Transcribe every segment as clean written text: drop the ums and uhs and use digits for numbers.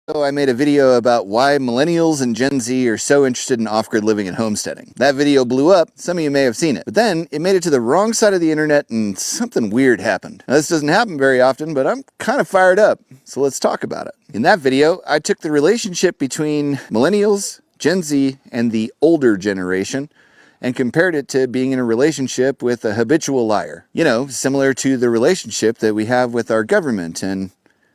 So I made a video about why millennials and Gen Z are so interested in off-grid living and homesteading. That video blew up, some of you may have seen it, but then it made it to the wrong side of the internet and something weird happened. Now, this doesn't happen very often, but I'm kind of fired up, so let's talk about it. In that video, I took the relationship between millennials, Gen Z, and the older generation and compared it to being in a relationship with a habitual liar. You know, similar to the relationship that we have with our government and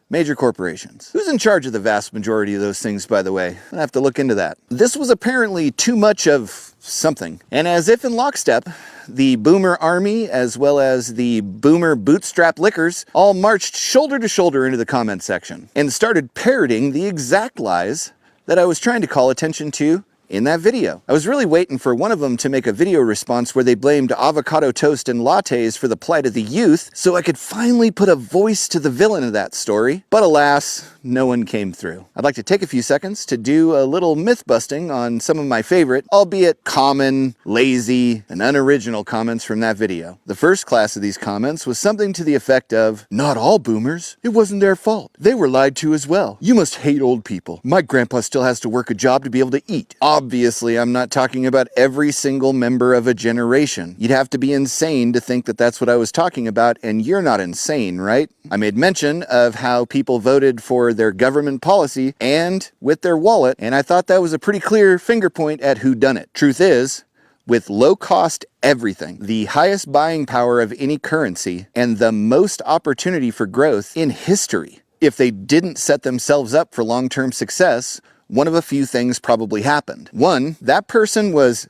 major corporations. Who's in charge of the vast majority of those things, by the way? I have to look into that. This was apparently too much of something. And as if in lockstep, the boomer army, as well as the boomer bootstrap lickers, all marched shoulder to shoulder into the comment section and started parroting the exact lies that I was trying to call attention to in that video. I was really waiting for one of them to make a video response where they blamed avocado toast and lattes for the plight of the youth, so I could finally put a voice to the villain of that story. But alas, no one came through. I'd like to take a few seconds to do a little myth busting on some of my favorite, albeit common, lazy, and unoriginal comments from that video. The first class of these comments was something to the effect of, "Not all boomers. It wasn't their fault. They were lied to as well. You must hate old people. My grandpa still has to work a job to be able to eat." Obviously, I'm not talking about every single member of a generation. You'd have to be insane to think that that's what I was talking about, and you're not insane, right? I made mention of how people voted for their government policy and with their wallet, and I thought that was a pretty clear finger point at who done it. Truth is, with low-cost everything, the highest buying power of any currency, and the most opportunity for growth in history, if they didn't set themselves up for long-term success, one of a few things probably happened. One, that person was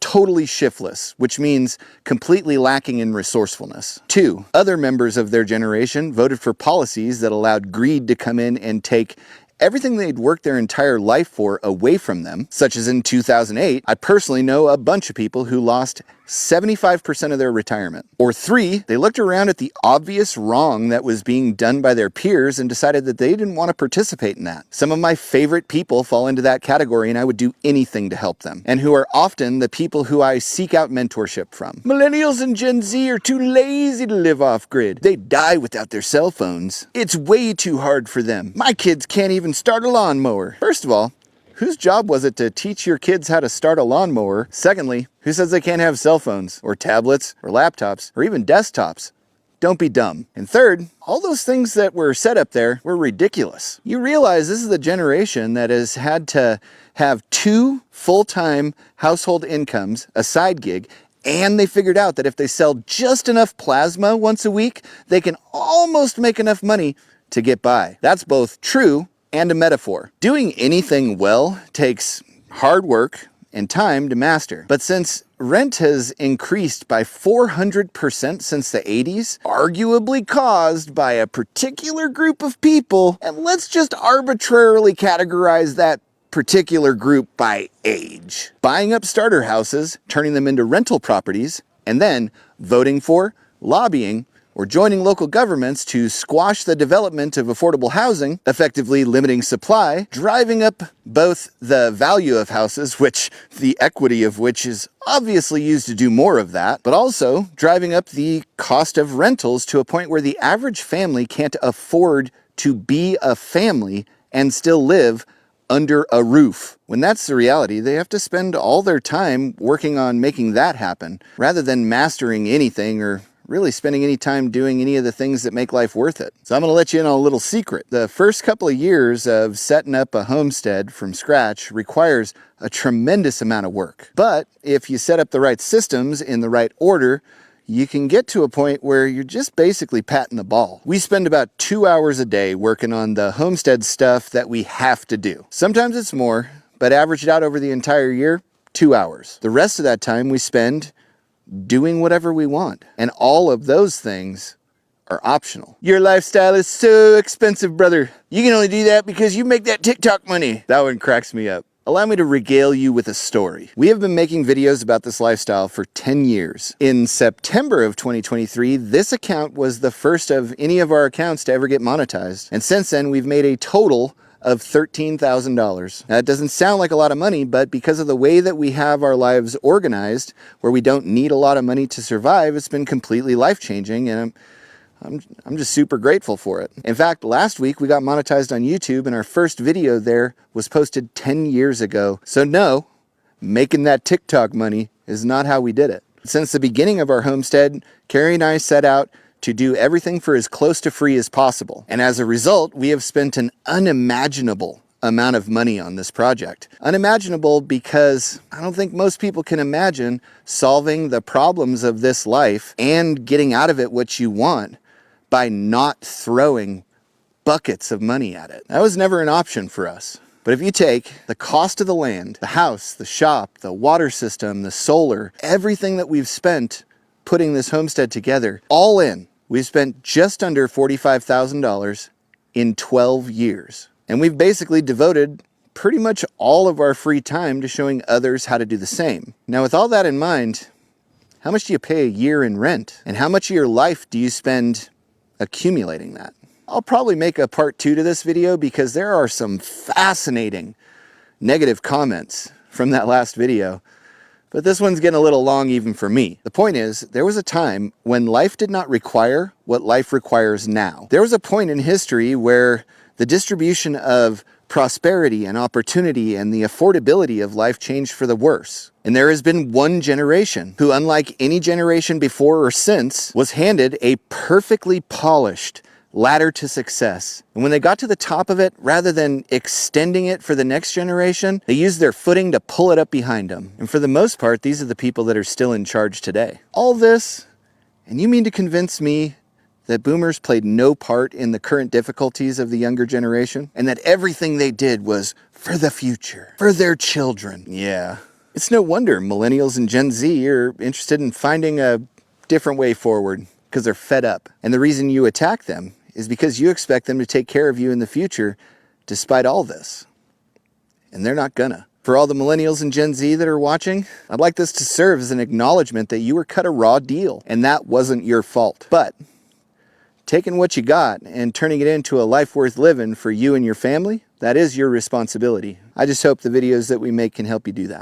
totally shiftless, which means completely lacking in resourcefulness. Two, other members of their generation voted for policies that allowed greed to come in and take everything they'd worked their entire life for away from them, such as in 2008, I personally know a bunch of people who lost 75% of their retirement. Or three, they looked around at the obvious wrong that was being done by their peers and decided that they didn't want to participate in that. Some of my favorite people fall into that category, and I would do anything to help them, and who are often the people who I seek out mentorship from. Millennials and Gen Z are too lazy to live off-grid. They die without their cell phones. It's way too hard for them. My kids can't even start a lawnmower. First of all, whose job was it to teach your kids how to start a lawnmower? Secondly, who says they can't have cell phones, or tablets, or laptops, or even desktops? Don't be dumb. And third, all those things that were set up there were ridiculous. You realize this is the generation that has had to have 2 full-time household incomes, a side gig, and they figured out that if they sell just enough plasma once a week, they can almost make enough money to get by. That's both true and a metaphor. Doing anything well takes hard work and time to master. But since rent has increased by 400% since the 80s, arguably caused by a particular group of people, and let's just arbitrarily categorize that particular group by age. Buying up starter houses, turning them into rental properties, and then voting for, lobbying, or joining local governments to squash the development of affordable housing, effectively limiting supply, driving up both the value of houses, which the equity of which is obviously used to do more of that, but also driving up the cost of rentals to a point where the average family can't afford to be a family and still live under a roof. When that's the reality, they have to spend all their time working on making that happen, rather than mastering anything or really spending any time doing any of the things that make life worth it. So I'm going to let you in on a little secret. The first couple of years of setting up a homestead from scratch requires a tremendous amount of work. But if you set up the right systems in the right order, you can get to a point where you're just basically patting the ball. We spend about 2 hours a day working on the homestead stuff that we have to do. Sometimes it's more, but average it out over the entire year, 2 hours. The rest of that time we spend doing whatever we want. And all of those things are optional. Your lifestyle is so expensive, brother. You can only do that because you make that TikTok money. That one cracks me up. Allow me to regale you with a story. We have been making videos about this lifestyle for 10 years. In September of 2023, this account was the first of any of our accounts to ever get monetized. And since then, we've made a total of $13,000. That doesn't sound like a lot of money, but because of the way that we have our lives organized, where we don't need a lot of money to survive, it's been completely life-changing, and I'm just super grateful for it. In fact, last week we got monetized on YouTube and our first video there was posted 10 years ago. So no, making that TikTok money is not how we did it. Since the beginning of our homestead, Carrie and I set out to do everything for as close to free as possible. And as a result, we have spent an unimaginable amount of money on this project. Unimaginable because I don't think most people can imagine solving the problems of this life and getting out of it what you want by not throwing buckets of money at it. That was never an option for us. But if you take the cost of the land, the house, the shop, the water system, the solar, everything that we've spent putting this homestead together, all in, we've spent just under $45,000 in 12 years. And we've basically devoted pretty much all of our free time to showing others how to do the same. Now, with all that in mind, how much do you pay a year in rent? And how much of your life do you spend accumulating that? I'll probably make a part 2 to this video because there are some fascinating negative comments from that last video. But this one's getting a little long even for me. The point is, there was a time when life did not require what life requires now. There was a point in history where the distribution of prosperity and opportunity and the affordability of life changed for the worse. And there has been one generation who, unlike any generation before or since, was handed a perfectly polished ladder to success. And when they got to the top of it, rather than extending it for the next generation, they used their footing to pull it up behind them. And for the most part, these are the people that are still in charge today. All this, and you mean to convince me that boomers played no part in the current difficulties of the younger generation, and that everything they did was for the future, for their children? Yeah. It's no wonder millennials and Gen Z are interested in finding a different way forward, because they're fed up. And the reason you attack them is because you expect them to take care of you in the future despite all this. And they're not gonna. For all the millennials and Gen Z that are watching, I'd like this to serve as an acknowledgement that you were cut a raw deal, and that wasn't your fault. But taking what you got and turning it into a life worth living for you and your family, that is your responsibility. I just hope the videos that we make can help you do that.